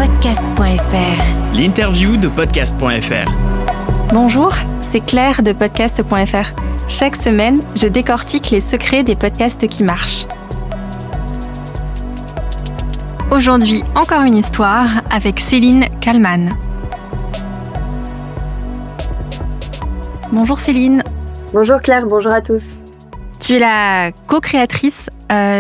podcast.fr. L'interview de podcast.fr. Bonjour, c'est Claire de podcast.fr. Chaque semaine, je décortique les secrets des podcasts qui marchent. Aujourd'hui, encore une histoire avec Céline Kallmann. Bonjour Céline. Bonjour Claire, bonjour à tous. Tu es la co-créatrice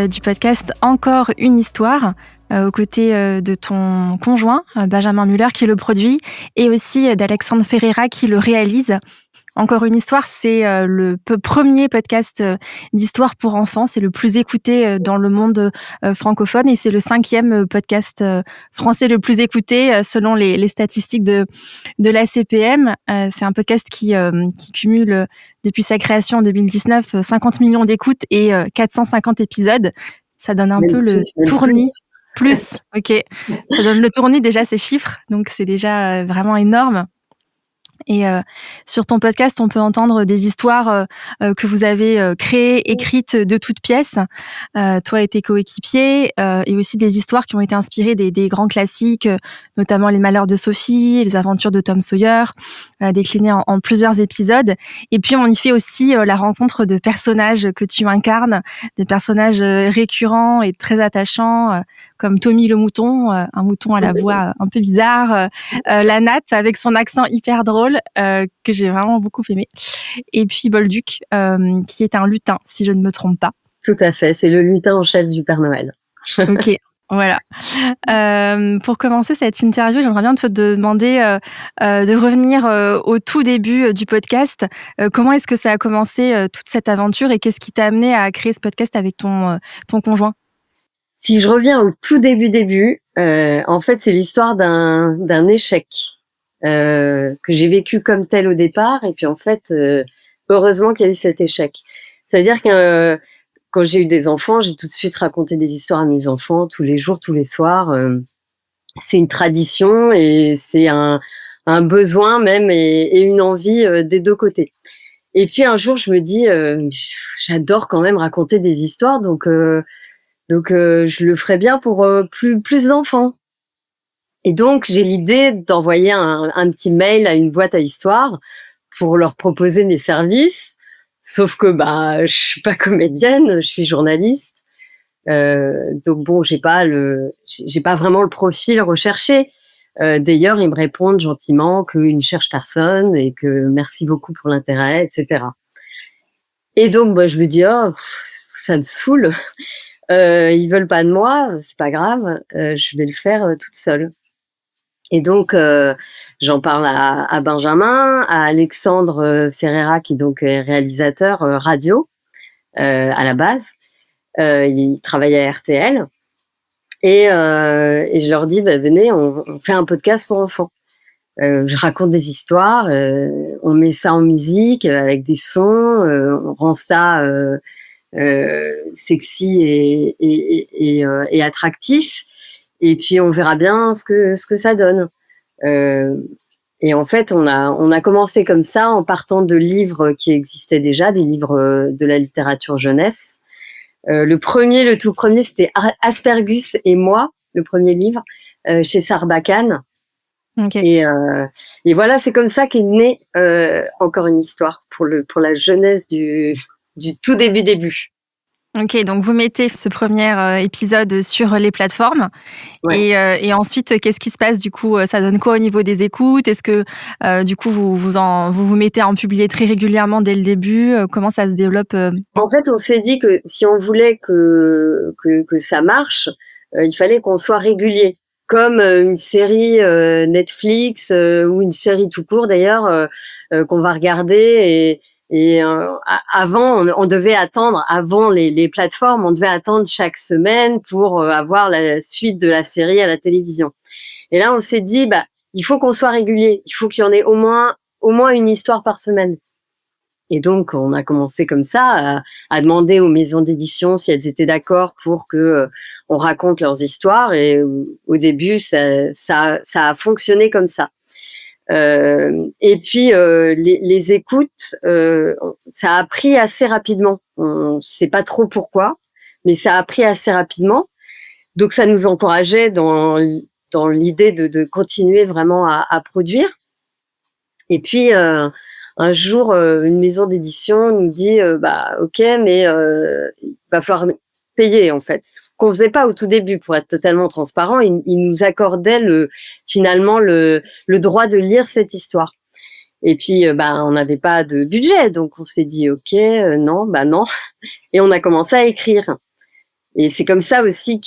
du podcast Encore une histoire, aux côtés de ton conjoint, Benjamin Muller, qui le produit, et aussi d'Alexandre Ferreira, qui le réalise. Encore une histoire, c'est le premier podcast d'histoire pour enfants. C'est le plus écouté dans le monde francophone et c'est le 5e podcast français le plus écouté selon les statistiques de l'ACPM. C'est un podcast qui cumule depuis sa création en 2019 50 millions d'écoutes et 450 épisodes. Ça donne un peu le tournis. Plus, ok. Ça donne le tournis déjà ces chiffres, donc c'est déjà vraiment énorme. Et sur ton podcast, on peut entendre des histoires que vous avez créées, écrites de toutes pièces, toi et tes coéquipiers, et aussi des histoires qui ont été inspirées des grands classiques, notamment Les Malheurs de Sophie, Les Aventures de Tom Sawyer, déclinées en plusieurs épisodes. Et puis on y fait aussi la rencontre de personnages que tu incarnes, des personnages récurrents et très attachants, comme Tommy le mouton, un mouton à la voix un peu bizarre, la natte avec son accent hyper drôle, que j'ai vraiment beaucoup aimé, et puis Bolduc, qui est un lutin, si je ne me trompe pas. Tout à fait, c'est le lutin en chef du Père Noël. Ok, voilà. Pour commencer cette interview, j'aimerais bien te demander de revenir au tout début du podcast. Comment est-ce que ça a commencé, toute cette aventure, et qu'est-ce qui t'a amené à créer ce podcast avec ton conjoint ? Si je reviens au tout début, en fait, c'est l'histoire d'un échec que j'ai vécu comme tel au départ, et puis en fait, heureusement qu'il y a eu cet échec. C'est-à-dire que quand j'ai eu des enfants, j'ai tout de suite raconté des histoires à mes enfants tous les jours, tous les soirs. C'est une tradition et c'est un besoin même et une envie des deux côtés. Et puis un jour, je me dis, j'adore quand même raconter des histoires, donc je le ferais bien pour plus d'enfants. Et donc, j'ai l'idée d'envoyer un petit mail à une boîte à histoires pour leur proposer mes services. Sauf que je suis pas comédienne, je suis journaliste. Donc bon, j'ai pas vraiment le profil recherché. D'ailleurs, ils me répondent gentiment qu'ils ne cherchent personne et que merci beaucoup pour l'intérêt, etc. Et donc, je me dis, ça me saoule. Ils veulent pas de moi, c'est pas grave, je vais le faire toute seule. Et donc, j'en parle à Benjamin, à Alexandre Ferreira, qui donc est réalisateur radio à la base. Il travaille à RTL. Et je leur dis, venez, on fait un podcast pour enfants. Je raconte des histoires, on met ça en musique avec des sons, on rend ça sexy et attractif. Et puis on verra bien ce que ça donne. Et en fait, on a commencé comme ça en partant de livres qui existaient déjà, des livres de la littérature jeunesse. Le tout premier, c'était Aspergus et moi, le premier livre chez Sarbacane. Okay. Et voilà, c'est comme ça qu'est née Encore une histoire pour la jeunesse du tout début. Ok, donc vous mettez ce premier épisode sur les plateformes, ouais. Et ensuite, qu'est-ce qui se passe du coup ? Ça donne quoi au niveau des écoutes ? Est-ce que du coup vous mettez à en publier très régulièrement dès le début ? Comment ça se développe ? En fait, on s'est dit que si on voulait que ça marche, il fallait qu'on soit régulier, comme une série Netflix ou une série tout court d'ailleurs qu'on va regarder. Et avant, on devait attendre, avant les plateformes, on devait attendre chaque semaine pour avoir la suite de la série à la télévision. Et là, on s'est dit, il faut qu'on soit régulier. Il faut qu'il y en ait au moins une histoire par semaine. Et donc, on a commencé comme ça à demander aux maisons d'édition si elles étaient d'accord pour que on raconte leurs histoires. Et au début, ça a fonctionné comme ça. Et puis les écoutes, ça a pris assez rapidement. On sait pas trop pourquoi, mais ça a pris assez rapidement. Donc ça nous encourageait dans dans l'idée de continuer vraiment à produire. Et puis un jour, une maison d'édition nous dit bah ok, mais il va falloir payer en fait. Ce qu'on faisait pas au tout début, pour être totalement transparent, ils nous accordaient finalement le droit de lire cette histoire. Et puis bah on n'avait pas de budget, donc on s'est dit ok, non, bah non, et on a commencé à écrire. Et c'est comme ça aussi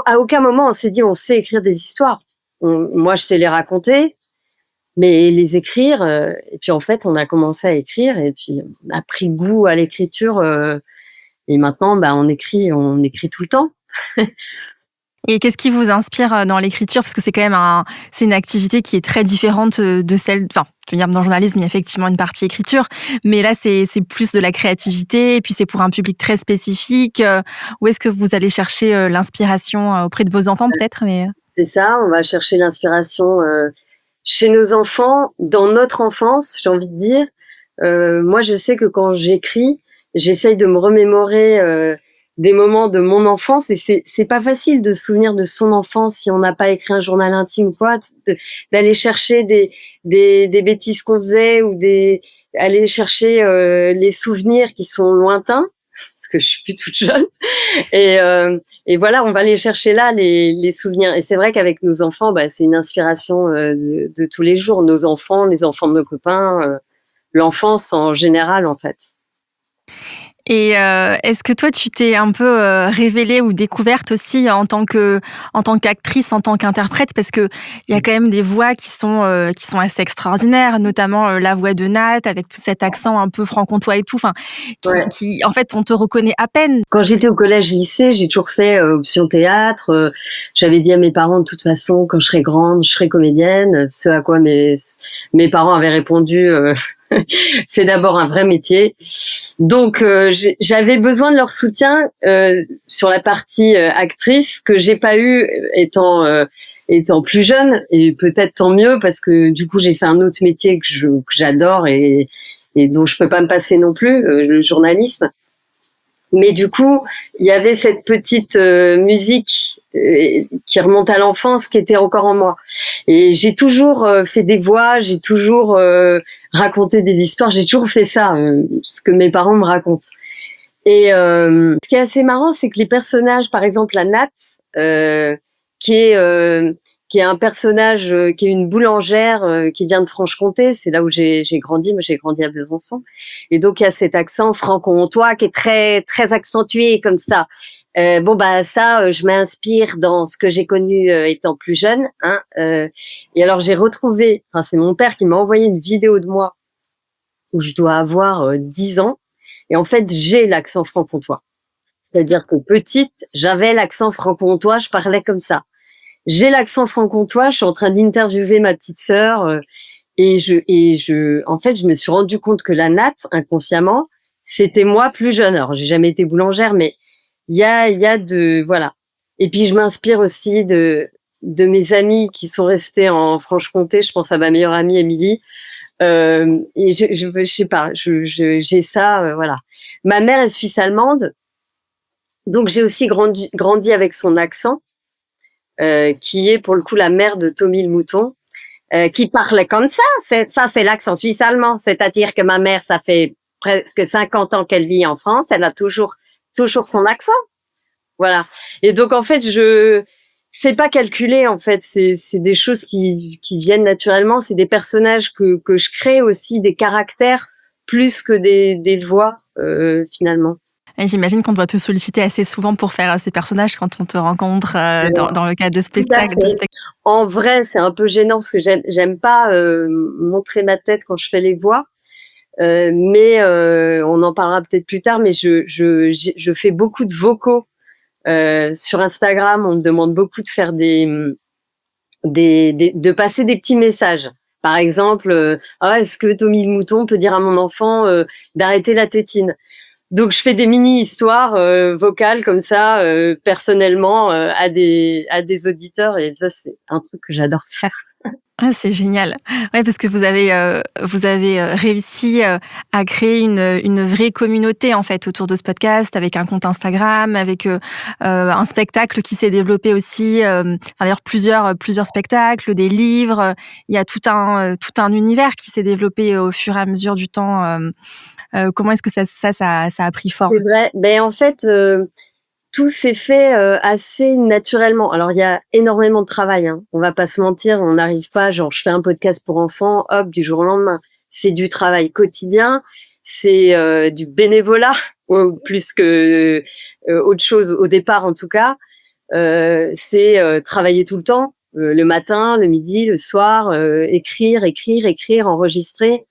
à aucun moment on s'est dit on sait écrire des histoires. Moi je sais les raconter, mais les écrire, et puis en fait, on a commencé à écrire et puis on a pris goût à l'écriture, et maintenant, bah, on écrit tout le temps. Et qu'est-ce qui vous inspire dans l'écriture? Parce que c'est quand même c'est une activité qui est très différente de celle, enfin, je veux dire, dans le journalisme, il y a effectivement une partie écriture, mais là, c'est plus de la créativité, et puis c'est pour un public très spécifique. Où est-ce que vous allez chercher l'inspiration auprès de vos enfants, peut-être? C'est ça, on va chercher l'inspiration chez nos enfants, dans notre enfance, j'ai envie de dire. Moi, je sais que quand j'écris, j'essaye de me remémorer des moments de mon enfance, et c'est pas facile de se souvenir de son enfance si on n'a pas écrit un journal intime ou quoi, d'aller chercher des bêtises qu'on faisait, ou aller chercher les souvenirs qui sont lointains, parce que je suis plus toute jeune. Et voilà, on va aller chercher là les souvenirs. Et c'est vrai qu'avec nos enfants, bah, c'est une inspiration de tous les jours. Nos enfants, les enfants de nos copains, l'enfance en général, en fait. Et est-ce que toi, tu t'es un peu révélée ou découverte aussi en tant qu'actrice, en tant qu'interprète? Parce qu'il y a quand même des voix qui sont assez extraordinaires, notamment la voix de Nat, avec tout cet accent un peu franc-comtois et tout, enfin, Ouais. qui, en fait, on te reconnaît à peine. Quand j'étais au collège-lycée, j'ai toujours fait option théâtre. J'avais dit à mes parents, de toute façon, quand je serai grande, je serai comédienne. Ce à quoi mes parents avaient répondu, fais d'abord un vrai métier. Donc j'avais besoin de leur soutien sur la partie actrice, que j'ai pas eu étant plus jeune, et peut-être tant mieux, parce que du coup j'ai fait un autre métier que j'adore et dont je peux pas me passer non plus, le journalisme. Mais du coup, il y avait cette petite musique qui remonte à l'enfance, qui était encore en moi. Et j'ai toujours fait des voix, j'ai toujours raconté des histoires, j'ai toujours fait ça, ce que mes parents me racontent. Et ce qui est assez marrant, c'est que les personnages, par exemple la Nat, qui est un personnage qui est une boulangère qui vient de Franche-Comté, c'est là où j'ai grandi. Moi, j'ai grandi à Besançon, et donc il y a cet accent franc-comtois qui est très très accentué comme ça. Bon bah ça, je m'inspire dans ce que j'ai connu étant plus jeune, hein. Et alors j'ai retrouvé, enfin c'est mon père qui m'a envoyé une vidéo de moi où je dois avoir 10 ans, et en fait j'ai l'accent franc-comtois. C'est-à-dire que petite, j'avais l'accent franc-comtois, je parlais comme ça. J'ai l'accent franc-comtois, je suis en train d'interviewer ma petite sœur, et en fait, je me suis rendu compte que la Nat, inconsciemment, c'était moi plus jeune. Alors, j'ai jamais été boulangère, mais il y a voilà. Et puis, je m'inspire aussi de mes amis qui sont restés en Franche-Comté. Je pense à ma meilleure amie Émilie. Et je sais pas, j'ai ça, voilà. Ma mère est suisse allemande, donc j'ai aussi grandi avec son accent. Qui est pour le coup la mère de Tommy le mouton, qui parlait comme ça. C'est l'accent suisse allemand. C'est-à-dire que ma mère, ça fait presque 50 ans qu'elle vit en France. Elle a toujours son accent. Voilà. Et donc, en fait, c'est pas calculé, en fait. C'est des choses qui viennent naturellement. C'est des personnages que je crée aussi, des caractères, plus que des voix, finalement. Et j'imagine qu'on doit te solliciter assez souvent pour faire ces personnages quand on te rencontre dans le cadre de spectacles. En vrai, c'est un peu gênant parce que j'aime pas montrer ma tête quand je fais les voix. Mais on en parlera peut-être plus tard. Mais je fais beaucoup de vocaux sur Instagram. On me demande beaucoup de faire de passer des petits messages. Par exemple, est-ce que Tommy le mouton peut dire à mon enfant d'arrêter la tétine? Donc, je fais des mini-histoires vocales comme ça, personnellement, à des auditeurs. Et ça, c'est un truc que j'adore faire. Ah, c'est génial. Ouais, parce que vous avez réussi à créer une vraie communauté en fait autour de ce podcast, avec un compte Instagram, avec un spectacle qui s'est développé aussi. Enfin, d'ailleurs, plusieurs spectacles, des livres. Il y a tout un univers qui s'est développé au fur et à mesure du temps. Comment est-ce que ça a pris forme? C'est vrai. En fait, tout s'est fait assez naturellement. Alors, il y a énormément de travail, hein. On va pas se mentir, on n'arrive pas, genre, je fais un podcast pour enfants, hop, du jour au lendemain. C'est du travail quotidien, c'est du bénévolat, plus que autre chose, au départ en tout cas. C'est travailler tout le temps, le matin, le midi, le soir, écrire, enregistrer,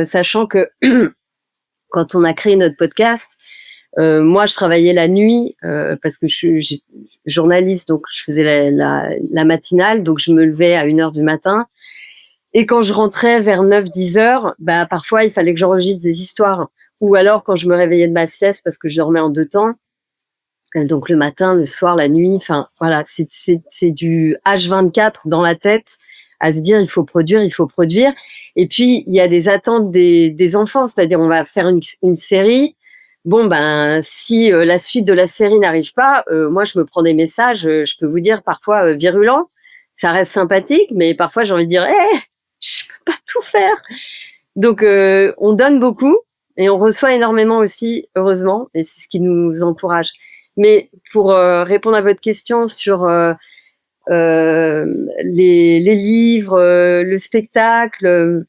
sachant que quand on a créé notre podcast, moi, je travaillais la nuit parce que je suis journaliste, donc je faisais la matinale, donc je me levais à 1h du matin. Et quand je rentrais vers 9-10 heures, parfois, il fallait que j'enregistre des histoires. Ou alors, quand je me réveillais de ma sieste, parce que je dormais en 2 temps, donc le matin, le soir, la nuit, enfin voilà, c'est du H24 dans la tête à se dire il faut produire, il faut produire. Et puis, il y a des attentes des enfants, c'est-à-dire on va faire une série. Bon, si la suite de la série n'arrive pas, moi, je me prends des messages, je peux vous dire parfois virulents. Ça reste sympathique, mais parfois, j'ai envie de dire, je peux pas tout faire. Donc, on donne beaucoup et on reçoit énormément aussi, heureusement, et c'est ce qui nous encourage. Mais pour répondre à votre question sur les livres, le spectacle,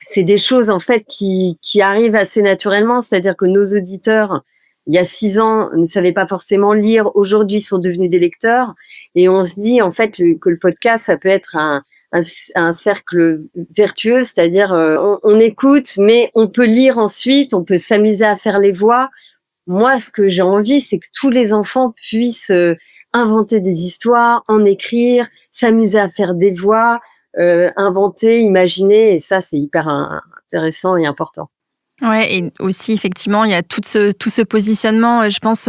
c'est des choses en fait qui arrivent assez naturellement. C'est-à-dire que nos auditeurs, il y a 6 ans, ne savaient pas forcément lire. Aujourd'hui, sont devenus des lecteurs. Et on se dit en fait que le podcast, ça peut être un cercle vertueux. C'est-à-dire on écoute, mais on peut lire ensuite, on peut s'amuser à faire les voix. Moi, ce que j'ai envie, c'est que tous les enfants puissent inventer des histoires, en écrire, s'amuser à faire des voix, inventer, imaginer, et ça, c'est hyper intéressant et important. Ouais, et aussi effectivement, il y a tout ce positionnement, je pense,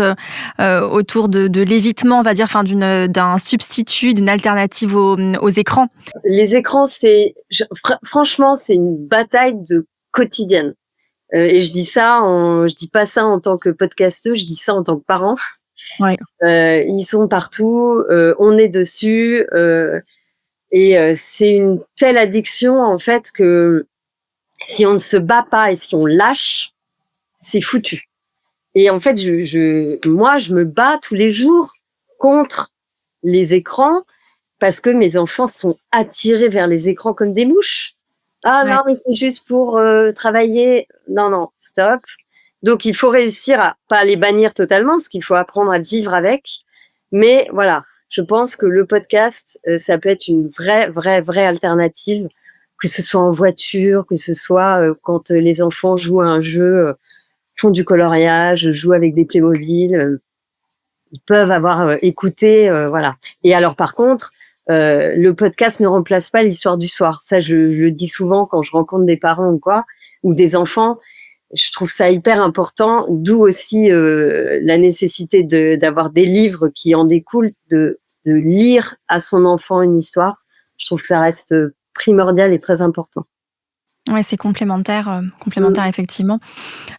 autour de l'évitement, on va dire, enfin d'un substitut, d'une alternative aux écrans. Les écrans, franchement, c'est une bataille de quotidienne. Et je dis pas ça en tant que podcasteuse, je dis ça en tant que parent. Ouais. Ils sont partout, on est dessus, et c'est une telle addiction en fait que si on ne se bat pas et si on lâche, c'est foutu. Et en fait, moi, je me bats tous les jours contre les écrans parce que mes enfants sont attirés vers les écrans comme des mouches. Ah Ouais. non, mais c'est juste pour travailler. Non, stop. Donc, il faut réussir à pas les bannir totalement parce qu'il faut apprendre à vivre avec. Mais voilà, je pense que le podcast, ça peut être une vraie alternative, que ce soit en voiture, que ce soit quand les enfants jouent à un jeu, font du coloriage, jouent avec des Playmobil, ils peuvent avoir écouté, voilà. Et alors par contre, le podcast ne remplace pas l'histoire du soir. Ça, je le dis souvent quand je rencontre des parents ou quoi, ou des enfants. Je trouve ça hyper important, d'où aussi la nécessité d'avoir des livres qui en découlent, de lire à son enfant une histoire. Je trouve que ça reste primordial et très important. Ouais, c'est complémentaire effectivement.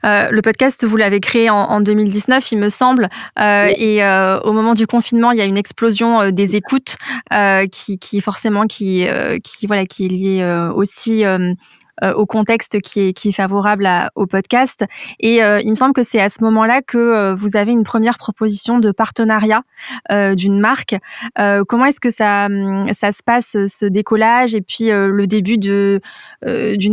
Le podcast, vous l'avez créé en 2019, il me semble, Oui. et au moment du confinement, il y a une explosion des écoutes qui forcément qui est liée aussi au contexte qui est favorable au podcast. Et il me semble que c'est à ce moment-là que vous avez une première proposition de partenariat d'une marque. Comment est-ce que ça se passe, ce décollage et puis le début d'une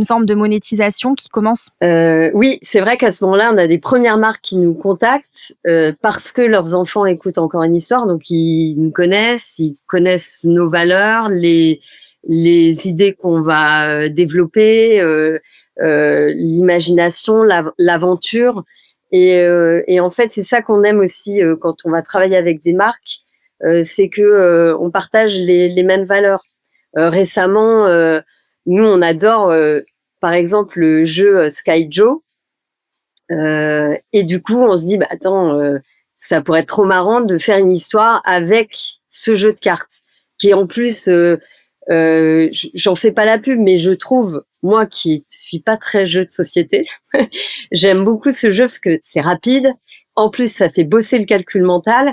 forme de monétisation qui commence? Oui, c'est vrai qu'à ce moment-là, on a des premières marques qui nous contactent parce que leurs enfants écoutent encore une histoire, donc ils nous connaissent, ils connaissent nos valeurs, les idées qu'on va développer, l'imagination, l'aventure. Et en fait, c'est ça qu'on aime aussi quand on va travailler avec des marques, c'est que on partage les mêmes valeurs. Récemment, nous, on adore, par exemple, le jeu Sky Joe. Et du coup, on se dit, attends, ça pourrait être trop marrant de faire une histoire avec ce jeu de cartes, qui est en plus J'en fais pas la pub, mais je trouve, moi qui suis pas très jeu de société, j'aime beaucoup ce jeu parce que c'est rapide. En plus, ça fait bosser le calcul mental.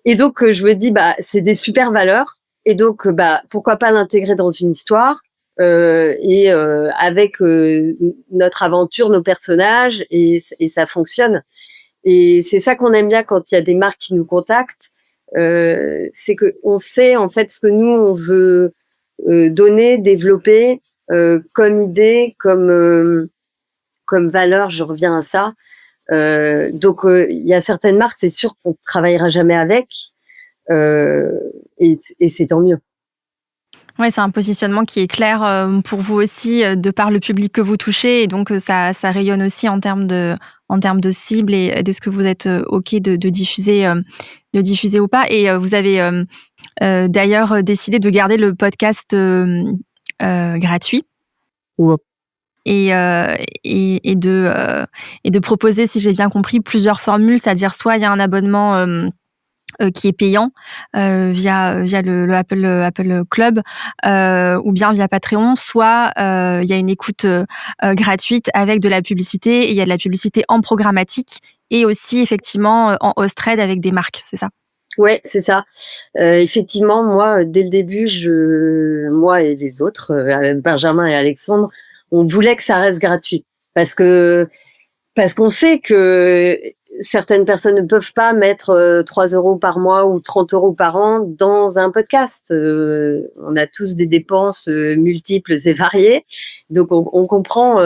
Et donc, je me dis, c'est des super valeurs. Et donc, pourquoi pas l'intégrer dans une histoire avec notre aventure, nos personnages, et ça fonctionne. Et c'est ça qu'on aime bien quand il y a des marques qui nous contactent, c'est que on sait en fait ce que nous on veut donner, développer comme idée, comme valeur. Je reviens à ça. Donc il y a certaines marques, c'est sûr qu'on travaillera jamais avec, et c'est tant mieux. Ouais, c'est un positionnement qui est clair pour vous aussi, de par le public que vous touchez, et donc ça rayonne aussi en termes de cible et de ce que vous êtes OK de diffuser ou pas. Et vous avez d'ailleurs décidé de garder le podcast gratuit. Ouais. Et de proposer, si j'ai bien compris, plusieurs formules, c'est-à-dire soit il y a un abonnement qui est payant via le Apple Club, ou bien via Patreon, soit il y a une écoute gratuite avec de la publicité, et il y a de la publicité en programmatique et aussi effectivement en host-read avec des marques, c'est ça? Ouais, c'est ça. Effectivement, moi, dès le début, moi et les autres, Benjamin et Alexandre, on voulait que ça reste gratuit parce qu'on sait que certaines personnes ne peuvent pas mettre 3 € par mois ou 30 € par an dans un podcast. On a tous des dépenses multiples et variées, donc on comprend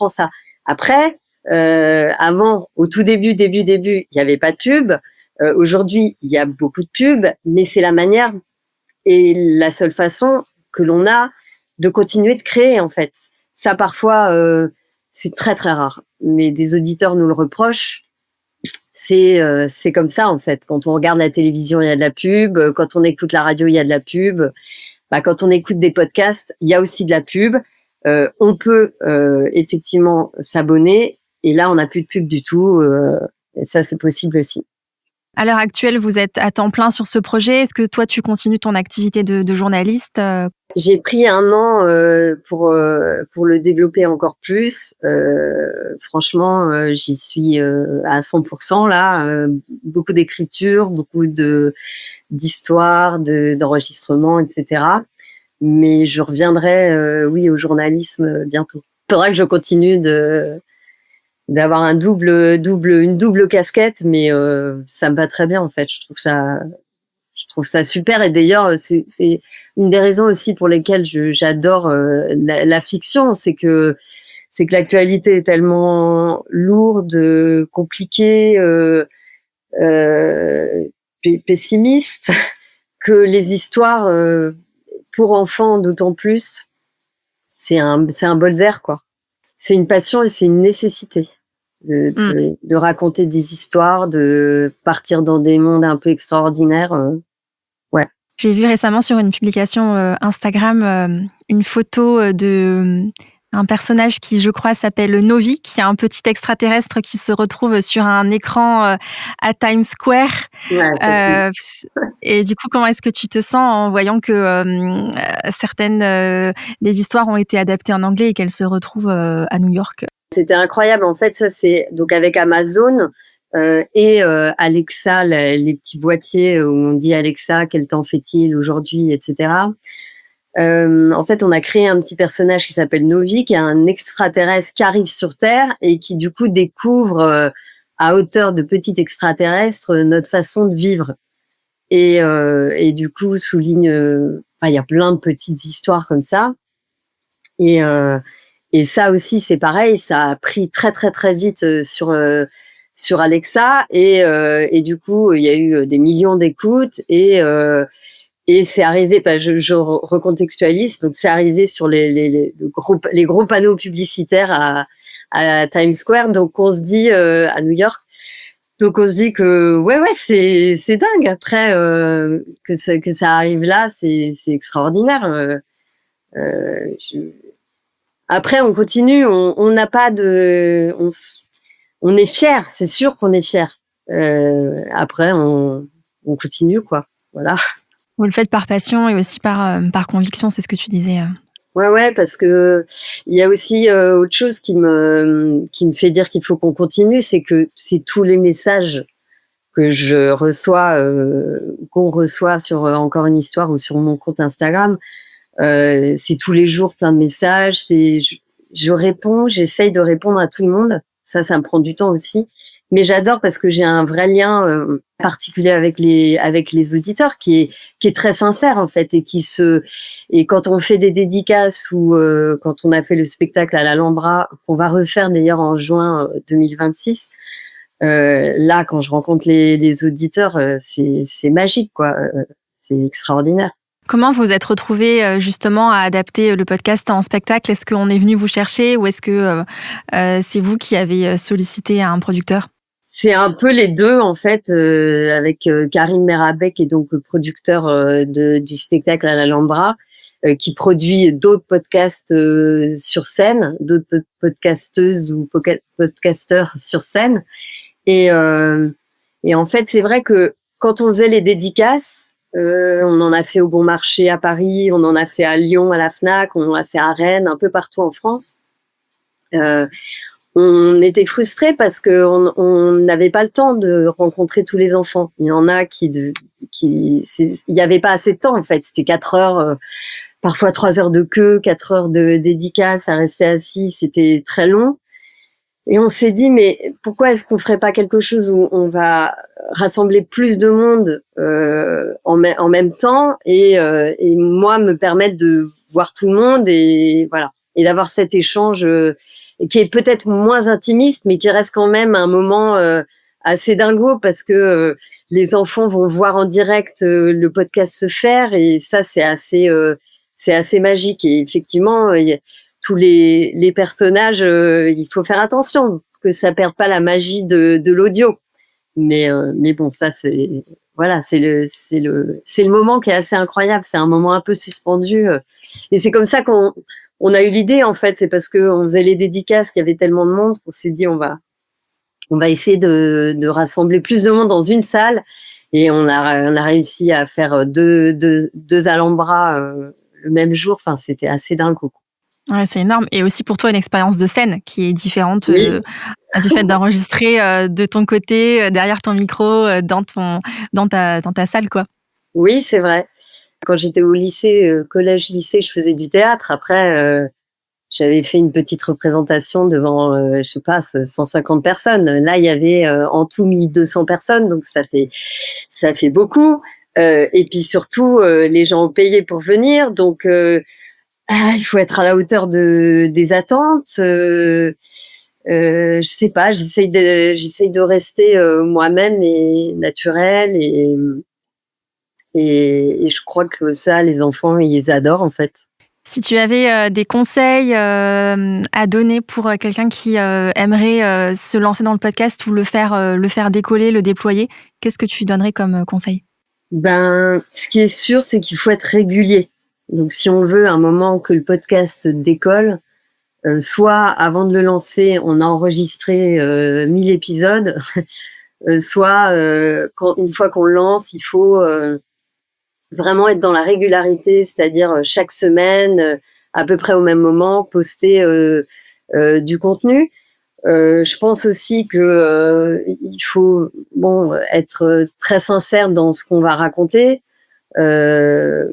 ça. Après, avant, au tout début, il n'y avait pas de pub. Aujourd'hui, il y a beaucoup de pubs, mais c'est la manière et la seule façon que l'on a de continuer de créer, en fait. Ça, parfois, c'est très, très rare. Mais des auditeurs nous le reprochent. C'est comme ça, en fait. Quand on regarde la télévision, il y a de la pub. Quand on écoute la radio, il y a de la pub. Quand on écoute des podcasts, il y a aussi de la pub. On peut effectivement s'abonner. Et là, on n'a plus de pub du tout. Et ça, c'est possible aussi. À l'heure actuelle, vous êtes à temps plein sur ce projet. Est-ce que toi, tu continues ton activité de journaliste? J'ai pris 1 an pour le développer encore plus. Franchement, j'y suis à 100% là. Beaucoup d'écriture, beaucoup d'histoires, d'enregistrements, etc. Mais je reviendrai, oui, au journalisme bientôt. Il faudra que je continue d'avoir une double casquette, mais ça me va très bien en fait. Je trouve ça super, et d'ailleurs c'est une des raisons aussi pour lesquelles j'adore la fiction, c'est que l'actualité est tellement lourde, compliquée, pessimiste, que les histoires pour enfants d'autant plus, c'est un bol d'air, quoi. C'est une passion et c'est une nécessité de raconter des histoires, de partir dans des mondes un peu extraordinaires. Ouais. J'ai vu récemment sur une publication Instagram une photo de un personnage qui, je crois, s'appelle Novi, qui est un petit extraterrestre qui se retrouve sur un écran à Times Square. Ouais, Et du coup, comment est-ce que tu te sens en voyant que certaines des histoires ont été adaptées en anglais et qu'elles se retrouvent à New York? C'était incroyable. En fait, ça, c'est donc avec Amazon et Alexa, les petits boîtiers où on dit Alexa, quel temps fait-il aujourd'hui, etc. En fait, on a créé un petit personnage qui s'appelle Novi, qui est un extraterrestre qui arrive sur Terre et qui, du coup, découvre à hauteur de petit extraterrestre notre façon de vivre. Et du coup, souligne... il y a plein de petites histoires comme ça. Et ça aussi, c'est pareil, ça a pris très, très, très vite sur Alexa. Et du coup, il y a eu des millions d'écoutes. Et c'est arrivé, je recontextualise, donc c'est arrivé sur les gros panneaux publicitaires à Times Square. Donc on se dit, à New York, donc on se dit que ouais, c'est dingue. Après, que ça arrive là, c'est extraordinaire. Après, on continue, on n'a pas de... On est fiers, c'est sûr qu'on est fiers. Après, on continue, quoi. Voilà. Vous le faites par passion et aussi par conviction, c'est ce que tu disais. Ouais, parce que il y a aussi autre chose qui me fait dire qu'il faut qu'on continue, c'est que c'est tous les messages que je reçois, qu'on reçoit sur Encore une histoire ou sur mon compte Instagram. C'est tous les jours plein de messages. Je réponds, j'essaye de répondre à tout le monde. Ça me prend du temps aussi. Mais j'adore parce que j'ai un vrai lien particulier avec les auditeurs qui est très sincère en fait et quand on fait des dédicaces ou quand on a fait le spectacle à l'Alhambra qu'on va refaire d'ailleurs en juin 2026. Là, quand je rencontre les auditeurs, c'est magique, quoi. C'est extraordinaire. Comment vous êtes retrouvés, justement à adapter le podcast en spectacle? Est-ce qu'on est venu vous chercher ou est-ce que, c'est vous qui avez sollicité un producteur? C'est un peu les deux, en fait, avec Karim Merabet, qui est donc le producteur du spectacle à l'Alhambra, qui produit d'autres podcasts sur scène, d'autres podcasteuses ou podcasteurs sur scène. Et en fait, c'est vrai que quand on faisait les dédicaces, on en a fait au Bon Marché à Paris, on en a fait à Lyon à la Fnac, on en a fait à Rennes, un peu partout en France. On était frustrés parce qu'on n'avait pas le temps de rencontrer tous les enfants. Il y en a il n'y avait pas assez de temps en fait. C'était 4 heures, parfois 3 heures de queue, 4 heures de dédicace à rester assis. C'était très long. Et on s'est dit, mais pourquoi est-ce qu'on ferait pas quelque chose où on va rassembler plus de monde en même temps et moi me permettre de voir tout le monde et voilà et d'avoir cet échange qui est peut-être moins intimiste mais qui reste quand même un moment assez dingo parce que les enfants vont voir en direct le podcast se faire et ça c'est assez magique et effectivement tous les personnages, il faut faire attention que ça perde pas la magie de l'audio. Mais bon, ça c'est voilà, c'est le moment qui est assez incroyable. C'est un moment un peu suspendu et c'est comme ça qu'on a eu l'idée en fait. C'est parce que on faisait les dédicaces qu'il y avait tellement de monde qu'on s'est dit on va essayer de rassembler plus de monde dans une salle et on a réussi à faire deux Alhambra le même jour. Enfin, c'était assez dingue. Ouais, c'est énorme et aussi pour toi une expérience de scène qui est différente, Oui. du fait d'enregistrer, de ton côté, derrière ton micro, dans ta salle, quoi. Oui, c'est vrai. Quand j'étais au lycée, collège-lycée, je faisais du théâtre. Après, j'avais fait une petite représentation devant, je sais pas, 150 personnes. Là, il y avait en tout 1200 personnes, donc ça fait beaucoup. Et puis surtout, les gens ont payé pour venir, donc il faut être à la hauteur des attentes. Je sais pas, j'essaye de rester moi-même et naturelle et je crois que ça, les enfants, ils adorent en fait. Si tu avais, des conseils, à donner pour, quelqu'un qui, aimerait, se lancer dans le podcast ou le faire décoller, le déployer, qu'est-ce que tu donnerais comme, conseil? Ben, ce qui est sûr, c'est qu'il faut être régulier. Donc si on veut un moment que le podcast décolle, soit avant de le lancer, on a enregistré 1000 épisodes, soit une fois qu'on le lance, il faut vraiment être dans la régularité, c'est-à-dire chaque semaine, à peu près au même moment, poster du contenu. Je pense aussi que il faut être très sincère dans ce qu'on va raconter. Euh,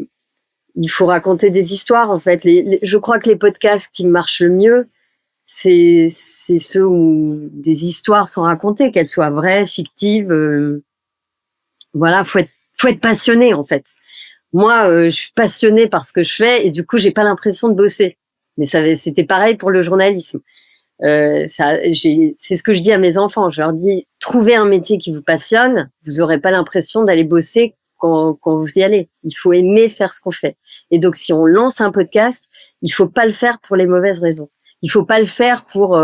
il faut raconter des histoires en fait. Je crois que les podcasts qui marchent le mieux, c'est ceux où des histoires sont racontées, qu'elles soient vraies, fictives. Voilà, faut être passionné en fait. Moi, je suis passionnée par ce que je fais et du coup, j'ai pas l'impression de bosser. Mais c'était pareil pour le journalisme. C'est ce que je dis à mes enfants. Je leur dis, trouvez un métier qui vous passionne, vous aurez pas l'impression d'aller bosser quand vous y allez. Il faut aimer faire ce qu'on fait. Et donc, si on lance un podcast, il faut pas le faire pour les mauvaises raisons. Il faut pas le faire pour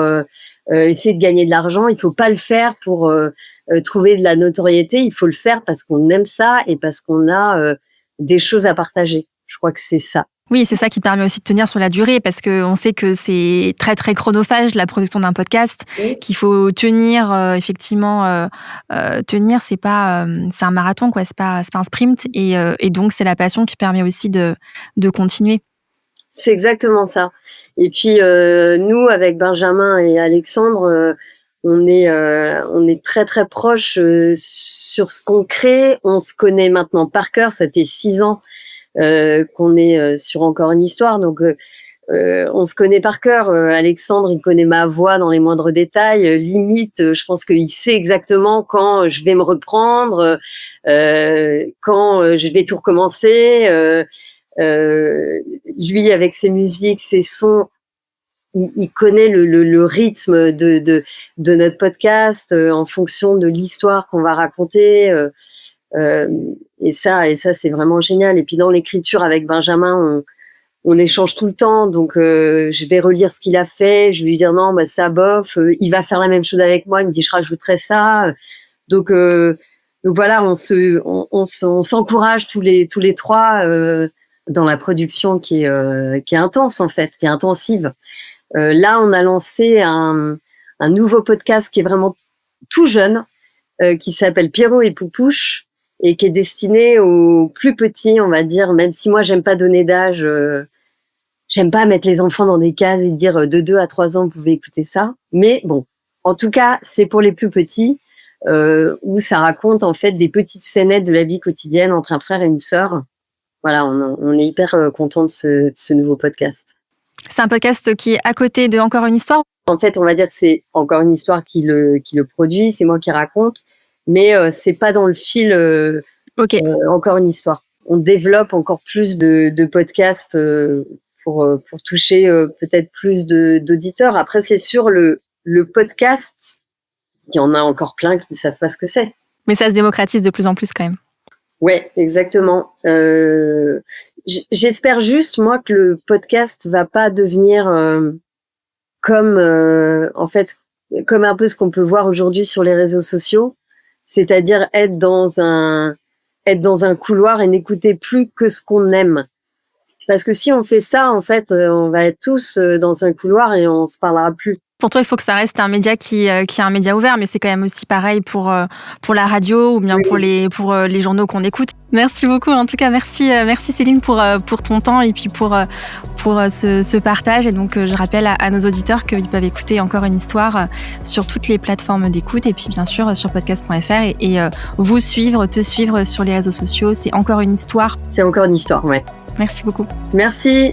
essayer de gagner de l'argent. Il faut pas le faire pour trouver de la notoriété. Il faut le faire parce qu'on aime ça et parce qu'on a des choses à partager. Je crois que c'est ça. Oui, c'est ça qui permet aussi de tenir sur la durée parce qu'on sait que c'est très, très chronophage la production d'un podcast, qu'il faut tenir effectivement, tenir, c'est un marathon quoi, c'est pas un sprint et donc c'est la passion qui permet aussi de continuer. C'est exactement ça. Et puis nous, avec Benjamin et Alexandre, on est très très proches sur ce qu'on crée. On se connaît maintenant par cœur. Ça fait 6 ans qu'on est sur Encore une histoire. Donc on se connaît par cœur. Alexandre, il connaît ma voix dans les moindres détails. Limite, je pense qu'il sait exactement quand je vais me reprendre, quand je vais tout recommencer. Lui, avec ses musiques, ses sons, il connaît le rythme de notre podcast en fonction de l'histoire qu'on va raconter. Et ça, c'est vraiment génial. Et puis dans l'écriture avec Benjamin, on échange tout le temps. Donc je vais relire ce qu'il a fait, je vais lui dire non, bah ça bof. Il va faire la même chose avec moi. Il me dit je rajouterai ça. Donc voilà, on s'encourage tous les trois dans la production qui est intense en fait, qui est intensive. Là, on a lancé un nouveau podcast qui est vraiment tout jeune, qui s'appelle Pierrot et Poupouche et qui est destiné aux plus petits, on va dire, même si moi, j'aime pas donner d'âge, j'aime pas mettre les enfants dans des cases et dire de 2 à 3 ans, vous pouvez écouter ça. Mais bon, en tout cas, c'est pour les plus petits, où ça raconte en fait des petites scénettes de la vie quotidienne entre un frère et une sœur. Voilà, on est hyper content de ce nouveau podcast. C'est un podcast qui est à côté de Encore une histoire. En fait, on va dire que c'est Encore une histoire qui le produit, c'est moi qui raconte, mais c'est pas dans le fil Encore une histoire. On développe encore plus de podcasts pour toucher peut-être plus d'auditeurs. Après, c'est sûr, le podcast, il y en a encore plein qui ne savent pas ce que c'est. Mais ça se démocratise de plus en plus quand même. Ouais, exactement. J'espère juste, moi, que le podcast va pas devenir comme un peu ce qu'on peut voir aujourd'hui sur les réseaux sociaux, c'est-à-dire être dans un couloir et n'écouter plus que ce qu'on aime. Parce que si on fait ça, en fait, on va être tous dans un couloir et on se parlera plus. Pour toi, il faut que ça reste un média qui est un média ouvert, mais c'est quand même aussi pareil pour la radio ou bien pour les journaux qu'on écoute. Merci beaucoup. En tout cas, merci Céline pour ton temps et puis pour ce partage. Et donc, je rappelle à nos auditeurs qu'ils peuvent écouter Encore une histoire sur toutes les plateformes d'écoute et puis bien sûr sur podcast.fr et te suivre sur les réseaux sociaux. C'est Encore une histoire. C'est Encore une histoire, ouais. Merci beaucoup. Merci.